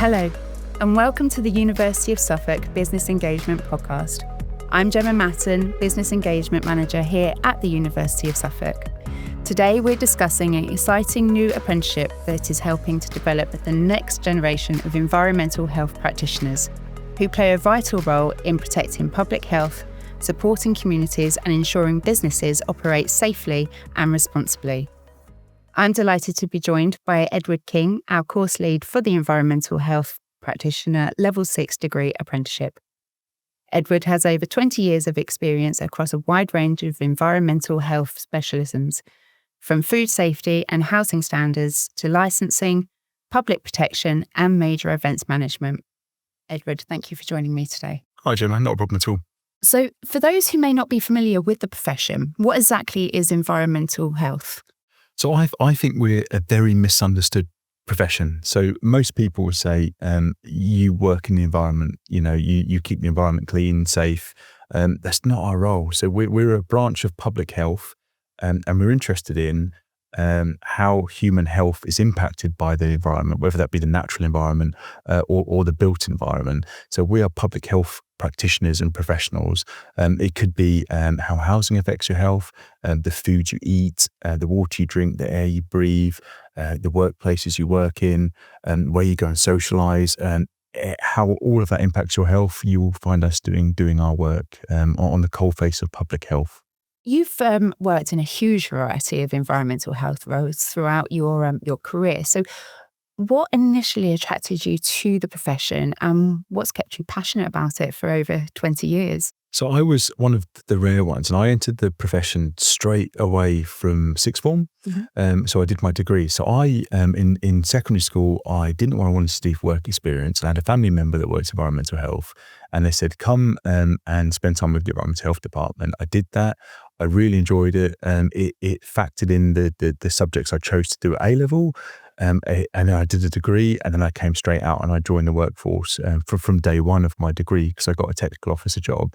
Hello, and welcome to the University of Suffolk Business Engagement Podcast. I'm Gemma Matten, Business Engagement Manager here at the University of Suffolk. Today we're discussing an exciting new apprenticeship that is helping to develop the next generation of environmental health practitioners who play a vital role in protecting public health, supporting communities and ensuring businesses operate safely and responsibly. I'm delighted to be joined by Edward King, our course lead for the Environmental Health Practitioner Level 6 Degree Apprenticeship. Edward has over 20 years of experience across a wide range of environmental health specialisms, from food safety and housing standards to licensing, public protection and major events management. Edward, thank you for joining me today. Hi, Gemma. Not a problem at all. So, for those who may not be familiar with the profession, what exactly is environmental health? So I think we're a very misunderstood profession. So most people would say you work in the environment, you keep the environment clean, safe. That's not our role. So we're a branch of public health and we're interested in how human health is impacted by the environment, whether that be the natural environment or the built environment. So we are public health practitioners and professionals. It could be how housing affects your health, the food you eat, the water you drink, the air you breathe, the workplaces you work in, where you go and socialise, and how all of that impacts your health. You will find us doing our work on the coalface of public health. You've worked in a huge variety of environmental health roles throughout your career. So what initially attracted you to the profession and what's kept you passionate about it for over 20 years? So I was one of the rare ones, and I entered the profession straight away from sixth form. Mm-hmm. So I did my degree. So I, in secondary school, I didn't want to study for work experience. I had a family member that works environmental health, and they said, come and spend time with the environmental health department. I did that. I really enjoyed it. It factored in the subjects I chose to do at A-level. And then I did a degree, and then I came straight out and I joined the workforce from day one of my degree because I got a technical officer job.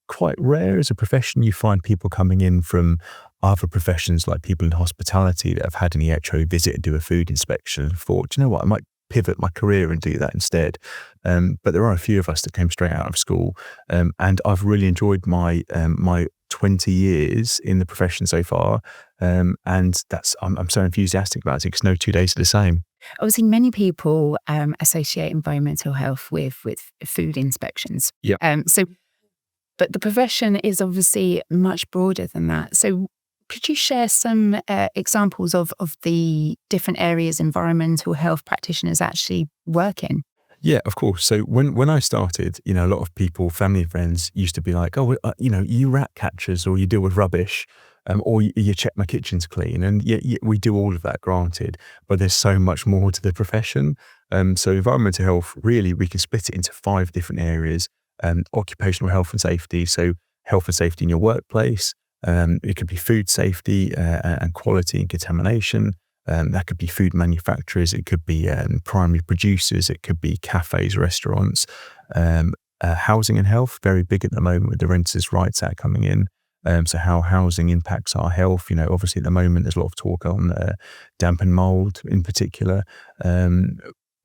Quite rare as a profession, you find people coming in from other professions, like people in hospitality that have had an EHO visit and do a food inspection and thought, do you know what, I might pivot my career and do that instead. But there are a few of us that came straight out of school, and I've really enjoyed my 20 years in the profession so far. And I'm so enthusiastic about it because no 2 days are the same. Obviously, many people associate environmental health with food inspections. Yeah. But the profession is obviously much broader than that. So could you share some examples of the different areas environmental health practitioners actually work in? Yeah, of course. So when I started, a lot of people, family and friends used to be like, oh, you rat catchers, or you deal with rubbish, or you check my kitchen's clean. And yeah, we do all of that, granted, but there's so much more to the profession. So environmental health, really, we can split it into 5 different areas. Occupational health and safety. So health and safety in your workplace. It could be food safety and quality and contamination. That could be food manufacturers. It could be primary producers. It could be cafes, restaurants. Housing and health, very big at the moment with the Renters' Rights Act coming in. So how housing impacts our health. Obviously at the moment there's a lot of talk on damp and mold in particular.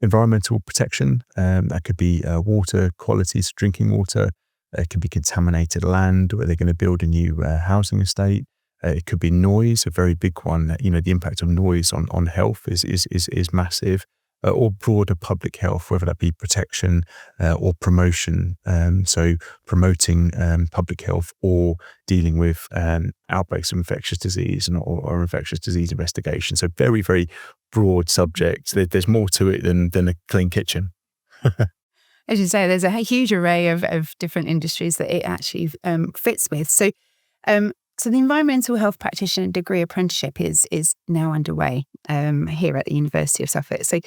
Environmental protection, that could be water qualities, drinking water. It could be contaminated land where they're going to build a new housing estate. It could be noise, a very big one. The impact of noise on health is massive, or broader public health, whether that be protection or promotion. So promoting public health or dealing with outbreaks of infectious disease or infectious disease investigation. So very, very broad subjects. There's more to it than a clean kitchen. As you say, there's a huge array of different industries that it actually fits with. So the Environmental Health Practitioner Degree Apprenticeship is now underway here at the University of Suffolk. So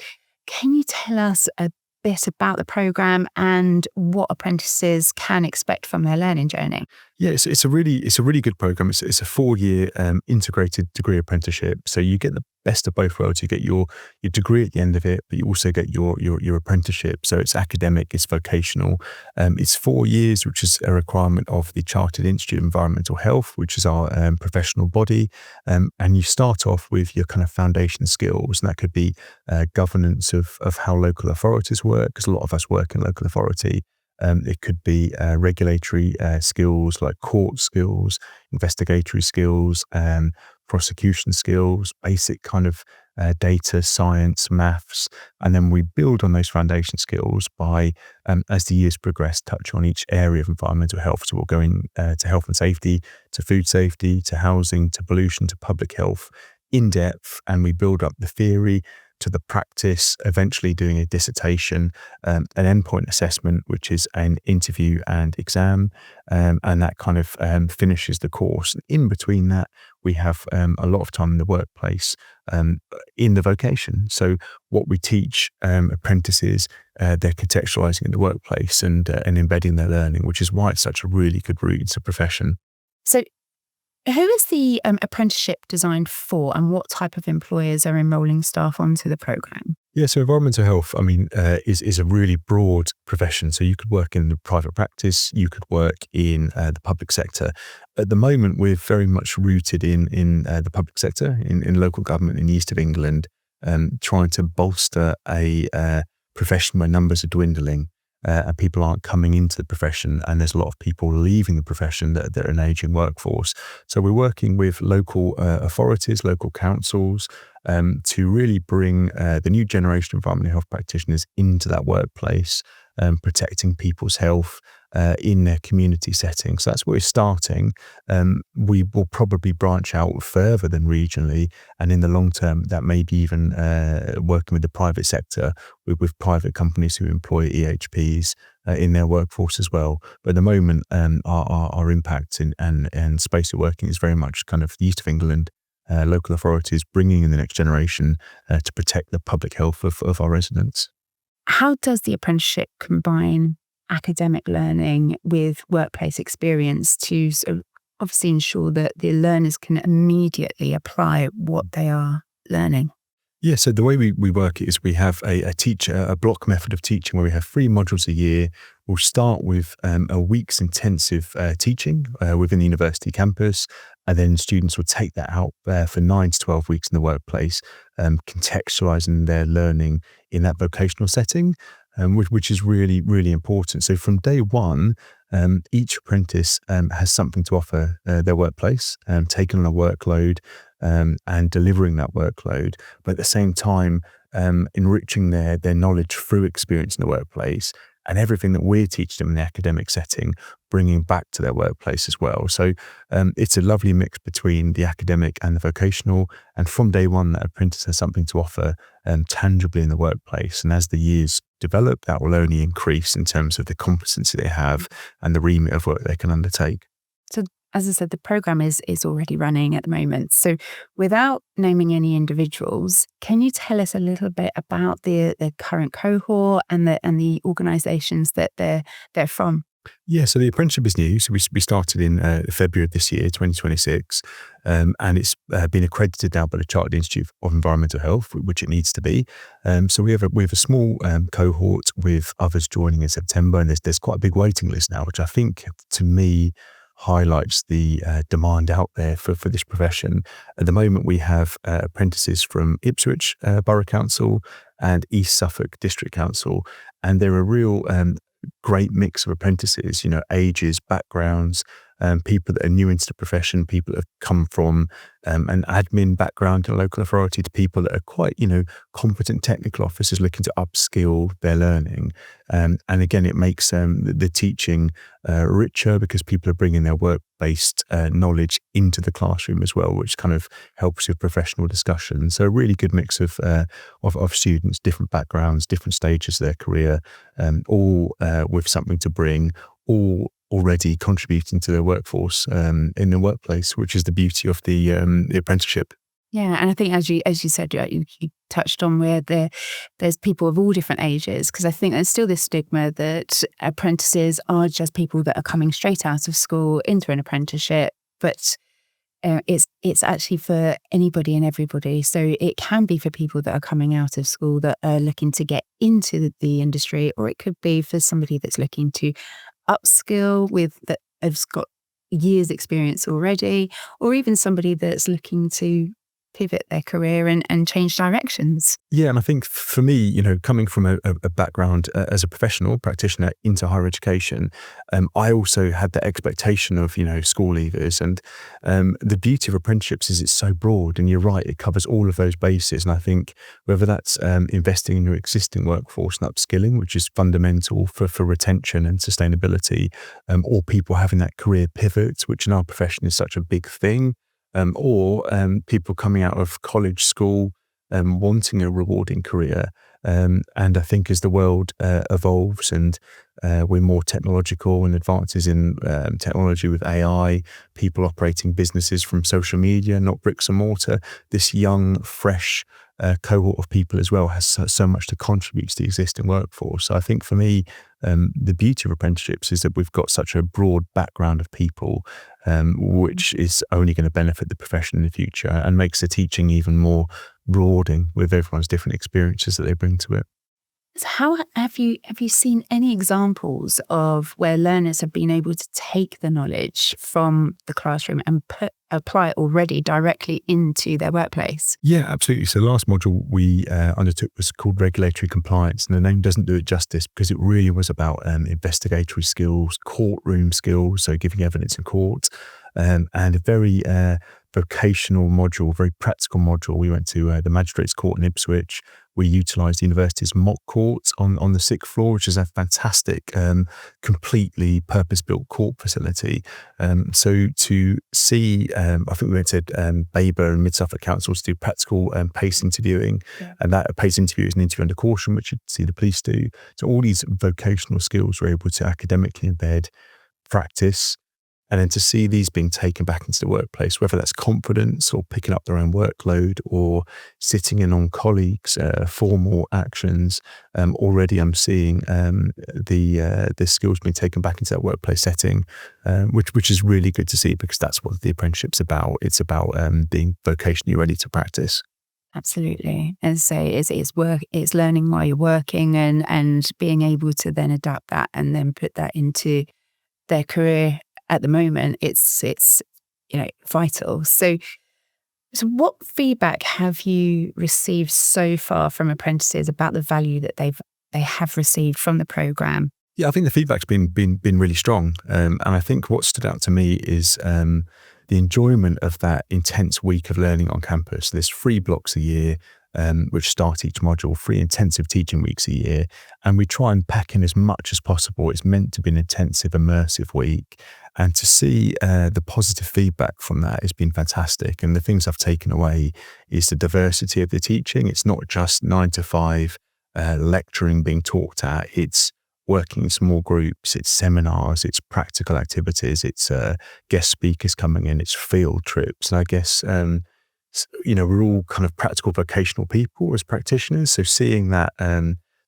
can you tell us a bit about the programme and what apprentices can expect from their learning journey? Yeah, it's a really good program. It's a 4-year integrated degree apprenticeship. So you get the best of both worlds. You get your degree at the end of it, but you also get your apprenticeship. So it's academic, it's vocational. It's 4 years, which is a requirement of the Chartered Institute of Environmental Health, which is our professional body. And you start off with your kind of foundation skills, and that could be governance of how local authorities work, because a lot of us work in local authority. It could be regulatory skills like court skills, investigatory skills, prosecution skills, basic kind of data, science, maths. And then we build on those foundation skills by, as the years progress, touch on each area of environmental health. So we'll go in to health and safety, to food safety, to housing, to pollution, to public health in depth. And we build up the theory to the practice, eventually doing a dissertation, an endpoint assessment, which is an interview and exam, and that kind of finishes the course. In between that, we have a lot of time in the workplace, in the vocation. So what we teach apprentices, they're contextualizing in the workplace and embedding their learning, which is why it's such a really good route into profession. So who is the apprenticeship designed for, and what type of employers are enrolling staff onto the programme? Yeah, so environmental health, is a really broad profession. So you could work in the private practice, you could work in the public sector. At the moment, we're very much rooted in the public sector, in local government in the east of England, trying to bolster a profession where numbers are dwindling. And people aren't coming into the profession, and there's a lot of people leaving the profession that are an aging workforce. So we're working with local authorities, local councils, to really bring the new generation of environmental health practitioners into that workplace, protecting people's health in their community setting. So that's where we're starting. We will probably branch out further than regionally, and in the long term, that may be even working with the private sector, with private companies who employ EHPs in their workforce as well. But at the moment, our impact and space of working is very much kind of the east of England, local authorities bringing in the next generation to protect the public health of our residents. How does the apprenticeship combine academic learning with workplace experience to obviously ensure that the learners can immediately apply what they are learning? Yeah, so the way we work it is we have a block method of teaching where we have 3 modules a year. We'll start with a week's intensive teaching within the university campus, and then students will take that out for 9 to 12 weeks in the workplace, contextualizing their learning in that vocational setting, which is really, really important. So from day one, each apprentice has something to offer their workplace, taking on a workload, and delivering that workload, but at the same time, enriching their knowledge through experience in the workplace, and everything that we're teaching them in the academic setting, bringing back to their workplace as well. So it's a lovely mix between the academic and the vocational, and from day one, that apprentice has something to offer tangibly in the workplace. And as the years develop, that will only increase in terms of the competency they have and the remit of work they can undertake. So, as I said, the programme is already running at the moment. So without naming any individuals, can you tell us a little bit about the current cohort and the organisations that they're from? Yeah, so the apprenticeship is new. So we started in February of this year, 2026, and it's been accredited now by the Chartered Institute of Environmental Health, which it needs to be. So we have a small cohort with others joining in September, and there's quite a big waiting list now, which I think, to me, highlights the demand out there for this profession. At the moment, we have apprentices from Ipswich Borough Council and East Suffolk District Council, and they're a real great mix of apprentices, ages, backgrounds, people that are new into the profession, people that have come from an admin background in a local authority, to people that are quite, competent technical officers looking to upskill their learning. And again, it makes the teaching richer, because people are bringing their work-based knowledge into the classroom as well, which kind of helps with professional discussion. So a really good mix of students, different backgrounds, different stages of their career, all with something to bring, all already contributing to their workforce in the workplace, which is the beauty of the apprenticeship. Yeah, and I think as you said, you touched on where there's people of all different ages, because I think there's still this stigma that apprentices are just people that are coming straight out of school into an apprenticeship, but it's actually for anybody and everybody. So it can be for people that are coming out of school that are looking to get into the industry, or it could be for somebody that's looking to upskill that has got years experience already, or even somebody that's looking to pivot their career and change directions. Yeah, and I think for me, coming from a background as a professional practitioner into higher education, I also had that expectation of, school leavers. And the beauty of apprenticeships is it's so broad, and you're right, it covers all of those bases. And I think whether that's investing in your existing workforce and upskilling, which is fundamental for retention and sustainability, or people having that career pivot, which in our profession is such a big thing, or people coming out of college, school, wanting a rewarding career. And I think as the world evolves and we're more technological, and advances in technology with AI, people operating businesses from social media, not bricks and mortar, this young, fresh cohort of people as well has so much to contribute to the existing workforce. So I think for me, the beauty of apprenticeships is that we've got such a broad background of people, which is only going to benefit the profession in the future and makes the teaching even more broadening with everyone's different experiences that they bring to it. So how have you seen any examples of where learners have been able to take the knowledge from the classroom and apply it already directly into their workplace? Yeah, absolutely. So the last module we undertook was called regulatory compliance, and the name doesn't do it justice because it really was about investigatory skills, courtroom skills, so giving evidence in court, and a very vocational module, very practical module. We went to the Magistrates Court in Ipswich. We utilised the university's mock court on the 6th floor, which is a fantastic, completely purpose-built court facility. So to see, I think we went to Baber and Mid-Suffolk councils to do practical PACE interviewing, and that PACE interview is an interview under caution, which you'd see the police do. So all these vocational skills we're able to academically embed, practice, and then to see these being taken back into the workplace, whether that's confidence or picking up their own workload or sitting in on colleagues, formal actions. Already I'm seeing the skills being taken back into that workplace setting, which is really good to see, because that's what the apprenticeship's about. It's about being vocationally ready to practice. Absolutely. As I say, it's learning while you're working and being able to then adapt that and then put that into their career. At the moment, it's vital. So what feedback have you received so far from apprentices about the value that they have received from the programme? Yeah, I think the feedback's been really strong, and I think what stood out to me is the enjoyment of that intense week of learning on campus. There's 3 blocks a year, which start each module, 3 intensive teaching weeks a year, and we try and pack in as much as possible. It's meant to be an intensive, immersive week, and to see the positive feedback from that has been fantastic. And the things I've taken away is the diversity of the teaching. It's not just 9 to 5 lecturing being taught at. It's working in small groups, it's seminars, it's practical activities, it's guest speakers coming in, it's field trips. And I guess we're all kind of practical vocational people as practitioners. So seeing that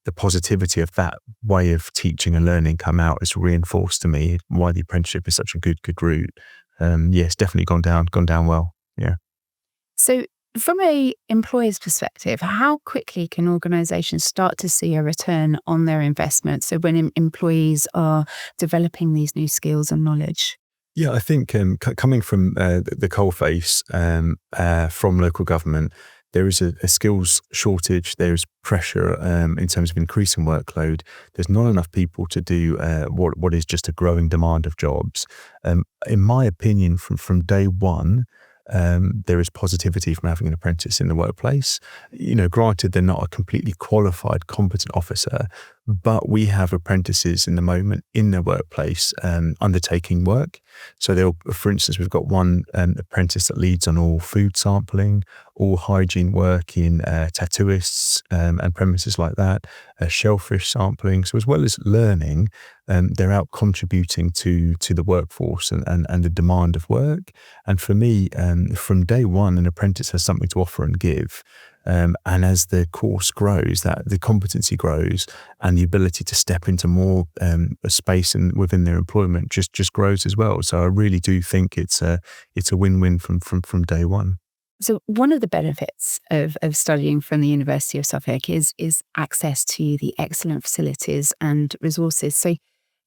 the positivity of that way of teaching and learning come out has reinforced to me why the apprenticeship is such a good route. It's definitely gone down well. Yeah. So from a employer's perspective, how quickly can organisations start to see a return on their investment? So when employees are developing these new skills and knowledge? Yeah, I think coming from the coalface from local government, there is a skills shortage. There's pressure in terms of increasing workload. There's not enough people to do what is just a growing demand of jobs. In my opinion, from day one, there is positivity from having an apprentice in the workplace. Granted, they're not a completely qualified, competent officer, but we have apprentices in the moment in their workplace undertaking work. So for instance, we've got one apprentice that leads on all food sampling, all hygiene work in tattooists and premises like that, shellfish sampling. So as well as learning, they're out contributing to the workforce and the demand of work. And for me, from day one, an apprentice has something to offer and give. And as the course grows, that the competency grows, and the ability to step into more space within their employment just grows as well. So I really do think it's a win-win from day one. So one of the benefits of studying from the University of Suffolk is access to the excellent facilities and resources. So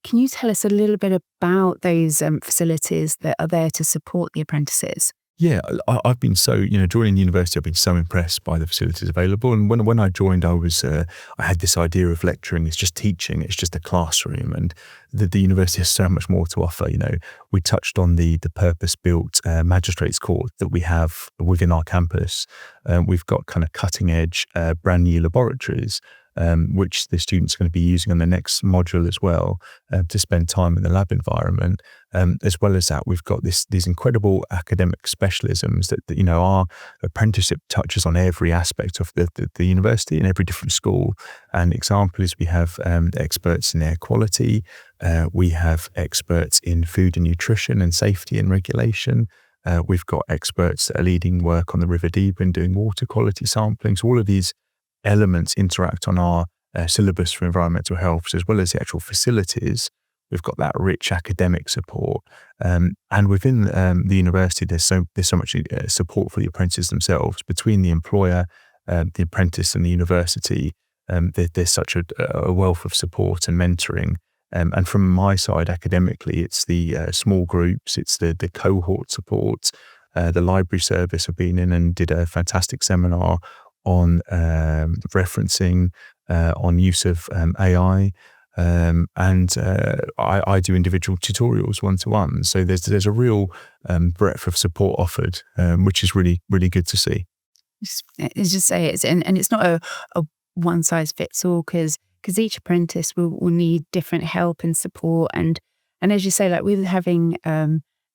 can you tell us a little bit about those facilities that are there to support the apprentices? Yeah, I've been joining the university, I've been so impressed by the facilities available. And when I joined, I had this idea of lecturing, it's just teaching, it's just a classroom. And the university has so much more to offer. We touched on the purpose-built magistrates court that we have within our campus. We've got kind of cutting edge, brand new laboratories, which the students are going to be using on the next module as well, to spend time in the lab environment. As well as that, we've got these incredible academic specialisms that our apprenticeship touches on every aspect of the university in every different school. And example is we have experts in air quality, we have experts in food and nutrition and safety and regulation. We've got experts that are leading work on the River Deben doing water quality sampling. So all of these elements interact on our syllabus for environmental health. So as well as the actual facilities, we've got that rich academic support. And within the university, there's so much support for the apprentices themselves. Between the employer, the apprentice and the university, there's such a wealth of support and mentoring. And from my side, academically, it's the small groups, it's the cohort support. The library service have been in and did a fantastic seminar on referencing, on use of AI, and I do individual tutorials one-to-one. So there's a real breadth of support offered, which is really, really good to see. It's just say it's and it's not a one size fits all, because each apprentice will need different help and support, and as you say, like with having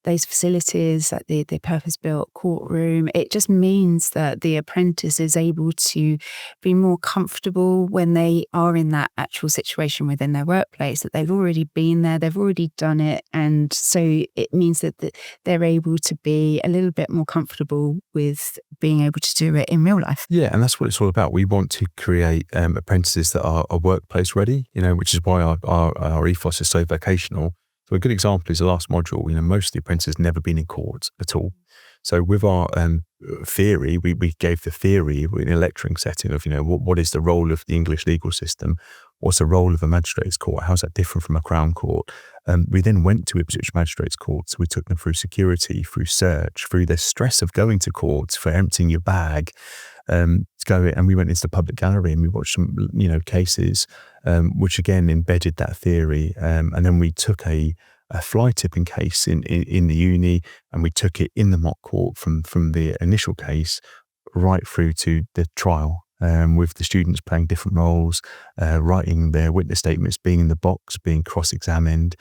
those facilities, like the purpose-built courtroom, it just means that the apprentice is able to be more comfortable when they are in that actual situation within their workplace, that they've already been there, they've already done it. And so it means that they're able to be a little bit more comfortable with being able to do it in real life. Yeah, and that's what it's all about. We want to create apprentices that are workplace ready, which is why our ethos is so vocational. So a good example is the last module. Most of the apprentices never been in court at all. So with our theory, we gave the theory in a lecturing setting of, what is the role of the English legal system? What's the role of a magistrates court? How's that different from a Crown Court? We then went to Ipswich Magistrates Court. So we took them through security, through search, through the stress of going to court, for emptying your bag, and we went into the public gallery and we watched some, cases, which again embedded that theory. And then we took a fly tipping case in the uni, and we took it in the mock court from the initial case right through to the trial, with the students playing different roles, writing their witness statements, being in the box, being cross-examined.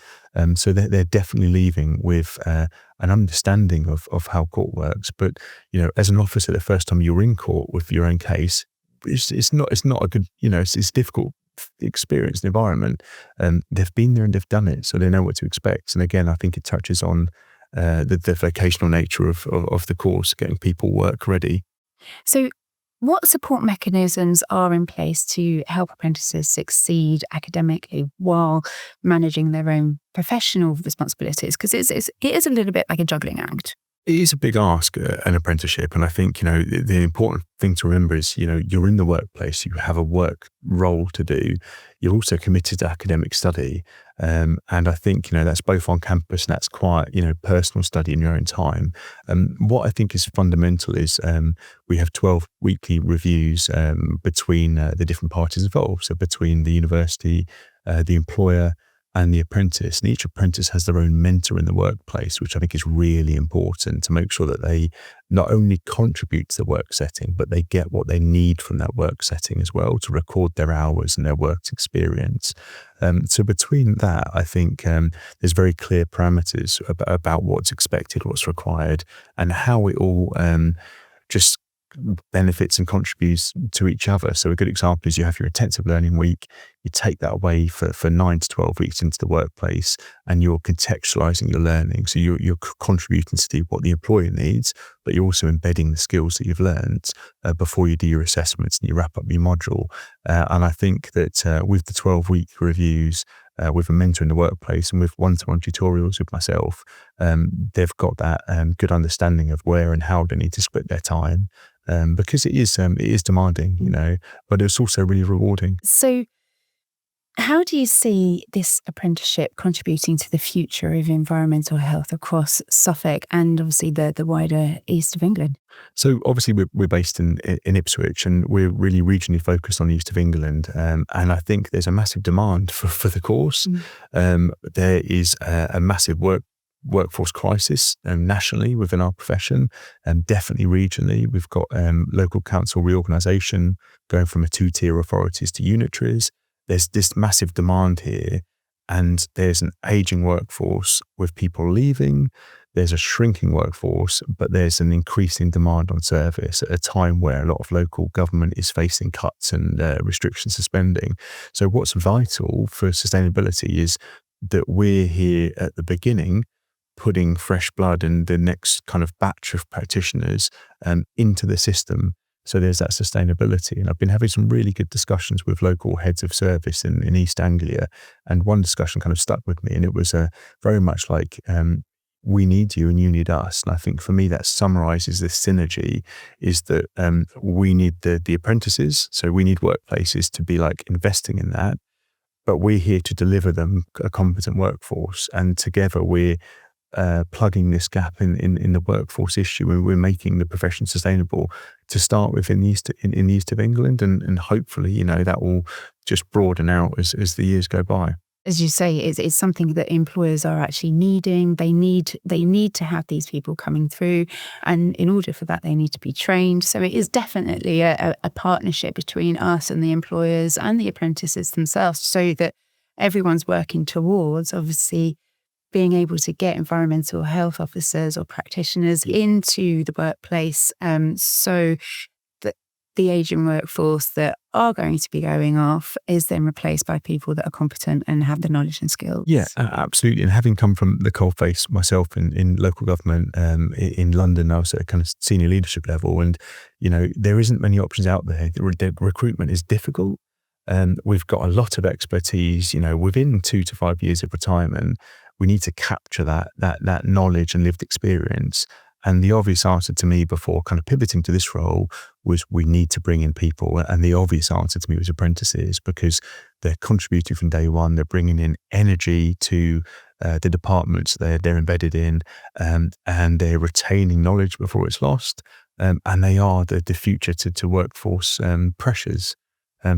So they're definitely leaving with an understanding of how court works. But, as an officer, the first time you're in court with your own case, it's not a good, it's difficult experience, the environment. They've been there and they've done it, so they know what to expect. And again, I think it touches on the vocational nature of the course, getting people work ready. So what support mechanisms are in place to help apprentices succeed academically while managing their own professional responsibilities? Because it is a little bit like a juggling act. It is a big ask, an apprenticeship. And I think, the important thing to remember is, you're in the workplace, you have a work role to do. You're also committed to academic study. And I think, that's both on campus and that's quite, personal study in your own time. What I think is fundamental is we have 12 weekly reviews between the different parties involved. So between the university, the employer, and the apprentice. And each apprentice has their own mentor in the workplace, which I think is really important to make sure that they not only contribute to the work setting, but they get what they need from that work setting as well to record their hours and their work experience. So between that, I think there's very clear parameters about what's expected, what's required, and how it all just benefits and contributes to each other. So a good example is you have your intensive learning week, you take that away for 9 to 12 weeks into the workplace, and you're contextualizing your learning. So you're contributing to what the employer needs, but you're also embedding the skills that you've learned before you do your assessments and you wrap up your module. And I think that with the 12-week reviews, with a mentor in the workplace and with one-to-one tutorials with myself, they've got that good understanding of where and how they need to split their time, because it is demanding, but it's also really rewarding. So how do you see this apprenticeship contributing to the future of environmental health across Suffolk and obviously the wider east of England? So obviously we're based in Ipswich, and we're really regionally focused on the east of England. And I think there's a massive demand for the course. There is a massive workforce crisis nationally within our profession, and definitely regionally. We've got local council reorganisation going from a 2-tier authorities to unitaries. There's this massive demand here, and there's an ageing workforce with people leaving. There's a shrinking workforce, but there's an increasing demand on service at a time where a lot of local government is facing cuts and restrictions suspending. So what's vital for sustainability is that we're here at the beginning, putting fresh blood and the next kind of batch of practitioners into the system. So there's that sustainability. And I've been having some really good discussions with local heads of service in East Anglia. And one discussion kind of stuck with me, and it was very much like, we need you and you need us. And I think for me that summarizes this synergy, is that we need the apprentices. So we need workplaces to be like investing in that, but we're here to deliver them a competent workforce. And together we're plugging this gap in the workforce issue, and we're making the profession sustainable to start with in the east of England, and hopefully that will just broaden out as the years go by. As you say, it's something that employers are actually needing. They need to have these people coming through, and in order for that, they need to be trained. So it is definitely a partnership between us and the employers and the apprentices themselves, so that everyone's working towards obviously being able to get environmental health officers or practitioners into the workplace, so that the ageing workforce that are going to be going off is then replaced by people that are competent and have the knowledge and skills. Yeah, absolutely. And having come from the coalface myself in local government in London, I was at a kind of senior leadership level, and there isn't many options out there. The recruitment is difficult. We've got a lot of expertise. Within 2 to 5 years of retirement, we need to capture that knowledge and lived experience. And the obvious answer to me before kind of pivoting to this role was we need to bring in people. And the obvious answer to me was apprentices, because they're contributing from day one. They're bringing in energy to the departments they're embedded in, and they're retaining knowledge before it's lost. And they are the future to workforce pressures.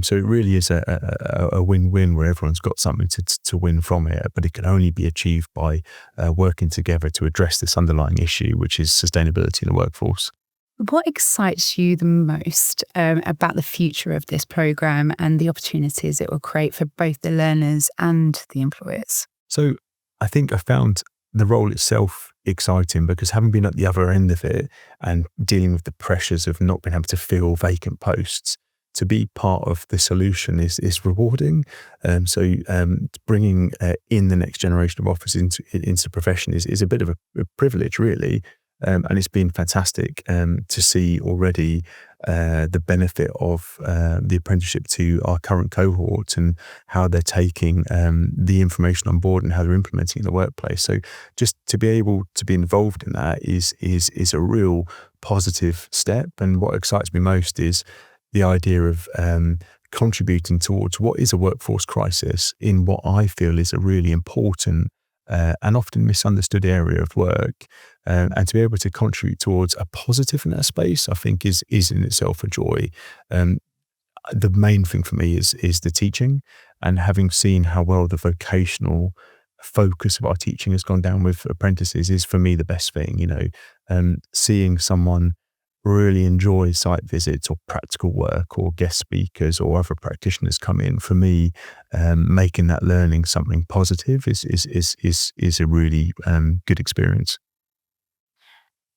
So it really is a win-win where everyone's got something to win from it, but it can only be achieved by working together to address this underlying issue, which is sustainability in the workforce. What excites you the most about the future of this programme and the opportunities it will create for both the learners and the employers? So I think I found the role itself exciting, because having been at the other end of it and dealing with the pressures of not being able to fill vacant posts, to be part of the solution is rewarding. So bringing in the next generation of officers into the profession is a bit of a privilege, really. And it's been fantastic to see already the benefit of the apprenticeship to our current cohort, and how they're taking the information on board and how they're implementing it in the workplace. So just to be able to be involved in that is a real positive step. And what excites me most is the idea of contributing towards what is a workforce crisis in what I feel is a really important and often misunderstood area of work, and to be able to contribute towards a positive in that space, I think is in itself a joy. The main thing for me is the teaching, And having seen how well the vocational focus of our teaching has gone down with apprentices is for me the best thing, seeing someone really enjoy site visits or practical work or guest speakers or other practitioners come in. For me, making that learning something positive is a really good experience.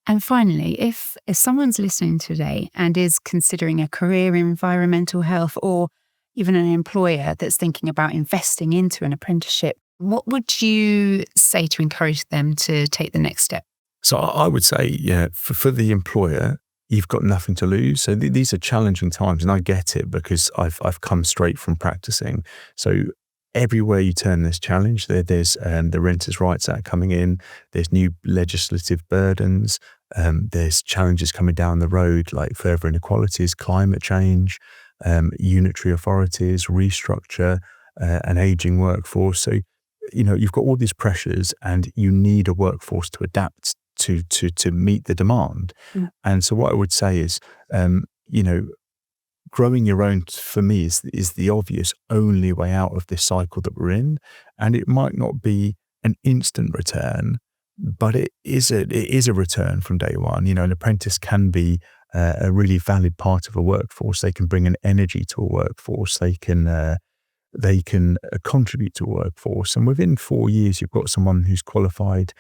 And finally, if someone's listening today and is considering a career in environmental health, or even an employer that's thinking about investing into an apprenticeship, what would you say to encourage them to take the next step? So I would say, yeah, for the employer, you've got nothing to lose. So these are challenging times, and I get it because I've come straight from practicing. So everywhere you turn, there's challenge. There's the Renters' Rights Act coming in. There's new legislative burdens. There's challenges coming down the road, like further inequalities, climate change, unitary authorities, restructure, an aging workforce. So you've got all these pressures, and you need a workforce to adapt to meet the demand. Mm. And so what I would say is, growing your own, for me, is the obvious only way out of this cycle that we're in. And it might not be an instant return, but it is a return from day one. An apprentice can be a really valid part of a workforce. They can bring an energy to a workforce. They can contribute to a workforce. And within 4 years, you've got someone who's qualified,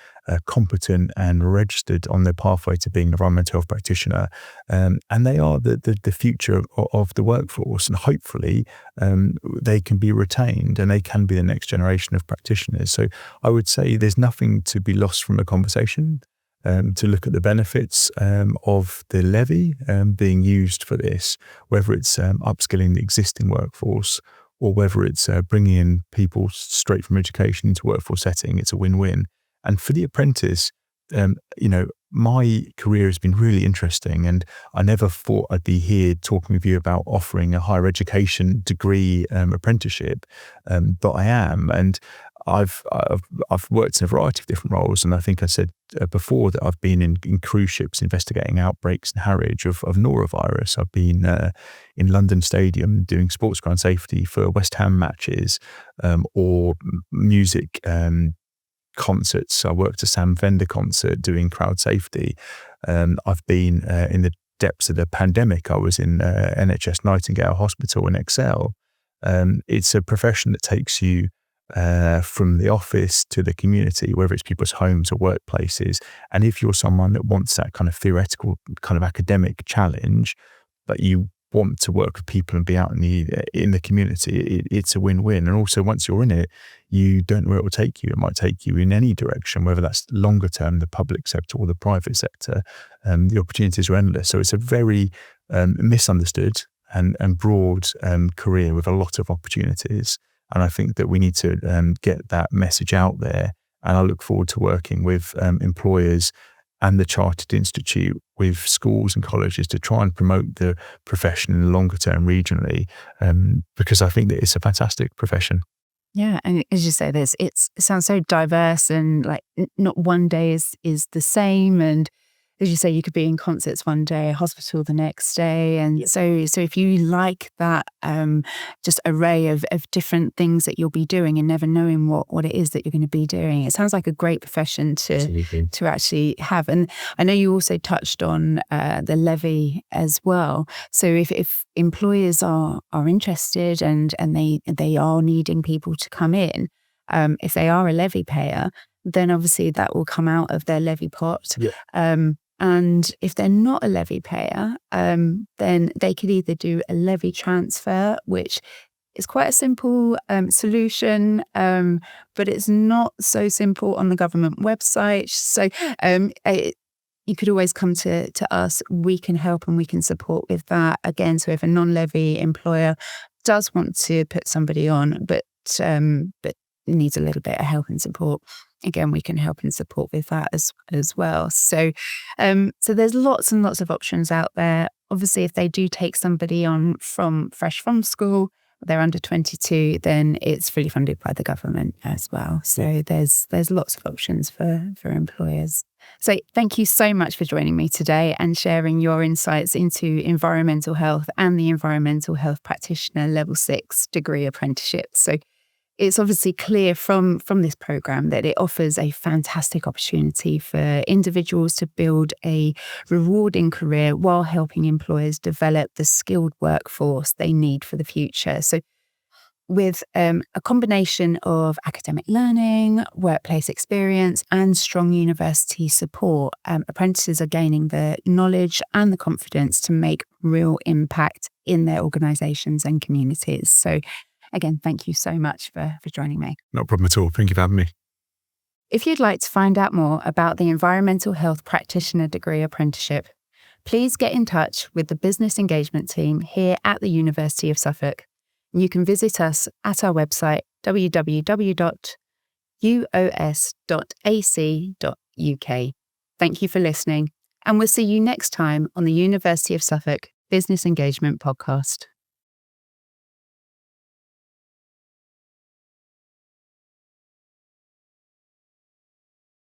competent, and registered on their pathway to being an environmental health practitioner. And they are the future of the workforce. And hopefully, they can be retained, and they can be the next generation of practitioners. So I would say there's nothing to be lost from the conversation. To look at the benefits of the levy being used for this, whether it's upskilling the existing workforce, or whether it's bringing in people straight from education into workforce setting. It's a win-win. And for the apprentice, my career has been really interesting, and I never thought I'd be here talking with you about offering a higher education degree apprenticeship, but I am. And I've worked in a variety of different roles, and I think I said before that I've been in cruise ships investigating outbreaks in Harwich of norovirus. I've been in London Stadium doing sports ground safety for West Ham matches, or music concerts. I worked a Sam Fender concert doing crowd safety. I've been in the depths of the pandemic. I was in NHS Nightingale Hospital in Excel. It's a profession that takes you from the office to the community, whether it's people's homes or workplaces. And if you're someone that wants that kind of theoretical, kind of academic challenge, but you want to work with people and be out in the community, it's a win-win. And also, once you're in it, you don't know where it will take you. It might take you in any direction, whether that's longer term, the public sector or the private sector. The opportunities are endless. So it's a very misunderstood and broad career with a lot of opportunities. And I think that we need to get that message out there. And I look forward to working with employers and the Chartered Institute, with schools and colleges, to try and promote the profession in the longer term regionally, because I think that it's a fantastic profession. Yeah, and as you say, it sounds so diverse, and like not one day is the same. And as you say, you could be in concerts one day, hospital the next day. And so if you like that just array of different things that you'll be doing and never knowing what it is that you're going to be doing, it sounds like a great profession to actually have. And I know you also touched on the levy as well. So if employers are interested and they are needing people to come in, if they are a levy payer, then obviously that will come out of their levy pot. Yeah. And if they're not a levy payer, then they could either do a levy transfer, which is quite a simple solution, but it's not so simple on the government website. So you could always come to us. We can help and we can support with that. Again, so if a non-levy employer does want to put somebody on, but needs a little bit of help and support, again, we can help and support with that as well. So there's lots and lots of options out there. Obviously, if they do take somebody on fresh from school, they're under 22, then it's fully funded by the government as well. So there's lots of options for employers. So thank you so much for joining me today and sharing your insights into environmental health and the Environmental Health Practitioner Level 6 Degree Apprenticeship. So it's obviously clear from this programme that it offers a fantastic opportunity for individuals to build a rewarding career while helping employers develop the skilled workforce they need for the future. So with a combination of academic learning, workplace experience, and strong university support, apprentices are gaining the knowledge and the confidence to make real impact in their organisations and communities. So again, thank you so much for joining me. Not a problem at all. Thank you for having me. If you'd like to find out more about the Environmental Health Practitioner Degree Apprenticeship, please get in touch with the Business Engagement team here at the University of Suffolk. You can visit us at our website, www.uos.ac.uk. Thank you for listening, and we'll see you next time on the University of Suffolk Business Engagement Podcast.